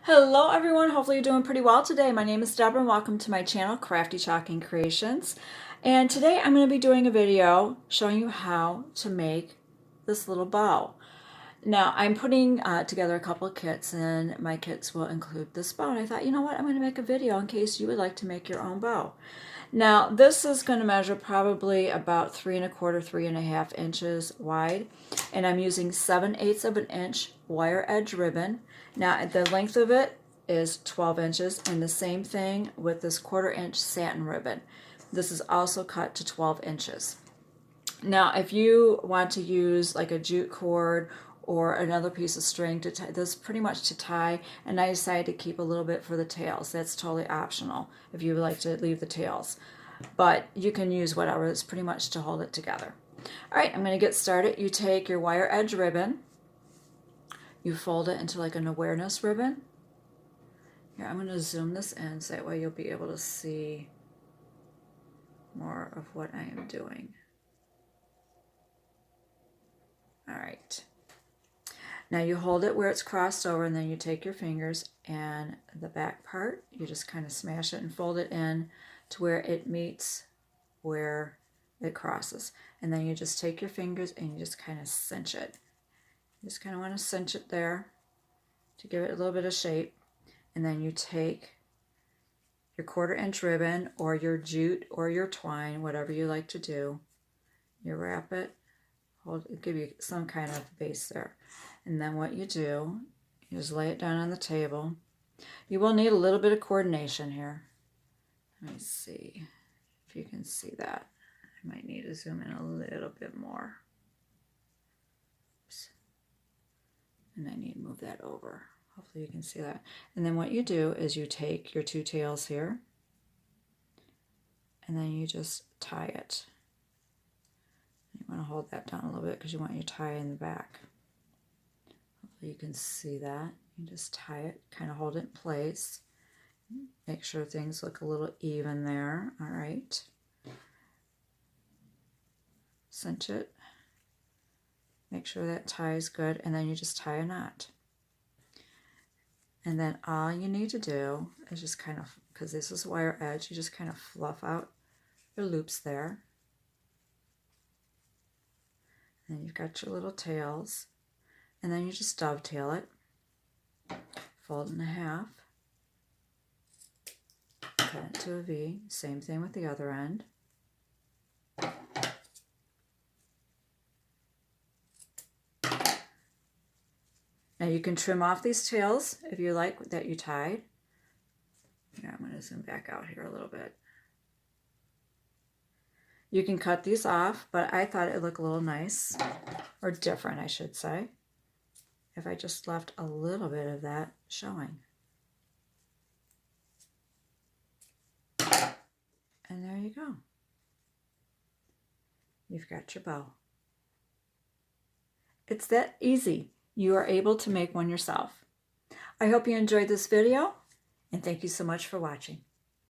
Hello everyone, hopefully you're doing pretty well today. My name is Deborah and welcome to my channel, Crafty Chalking Creations. And today I'm going to be doing a video showing you how to make this little bow. Now I'm putting together a couple of kits and my kits will include this bow. And I thought, you know what, I'm going to make a video in case you would like to make your own bow. Now this is going to measure probably about 3 1/4, 3 1/2 inches wide, and I'm using 7/8 of an inch wire edge ribbon. Now the length of it is 12 inches, and the same thing with this 1/4 inch satin ribbon. This is also cut to 12 inches. Now if you want to use like a jute cord or another piece of string to tie this, pretty much to tie, and I decided to keep a little bit for the tails. That's totally optional if you would like to leave the tails, but you can use whatever. It's pretty much to hold it together. All right, I'm going to get started. You take your wire edge ribbon, you fold it into like an awareness ribbon. Here, I'm going to zoom this in so that way you'll be able to see more of what I am doing. All right. Now you hold it where it's crossed over, and then you take your fingers and the back part, you just kind of smash it and fold it in to where it meets where it crosses. And then you just take your fingers and you just kind of cinch it. You just kind of want to cinch it there to give it a little bit of shape. And then you take your 1/4 inch ribbon or your jute or your twine, whatever you like to do. You wrap it, give you some kind of base there. And then what you do, you just lay it down on the table. You will need a little bit of coordination here. Let me see if you can see that. I might need to zoom in a little bit more. Oops. And I need to move that over. Hopefully you can see that. And then what you do is you take your two tails here, and then you just tie it. You want to hold that down a little bit because you want your tie in the back. Hopefully you can see that. You just tie it, kind of hold it in place. Make sure things look a little even there. All right. Cinch it. Make sure that tie is good, and then you just tie a knot. And then all you need to do is just kind of, because this is wire edge, you just kind of fluff out your loops there. And then you've got your little tails, and then you just dovetail it, fold it in half, cut it to a V. Same thing with the other end. Now you can trim off these tails if you like that you tied. Here, I'm going to zoom back out here a little bit. You can cut these off, but I thought it would look a little nice, or different I should say, if I just left a little bit of that showing. And there you go. You've got your bow. It's that easy. You are able to make one yourself. I hope you enjoyed this video, and thank you so much for watching.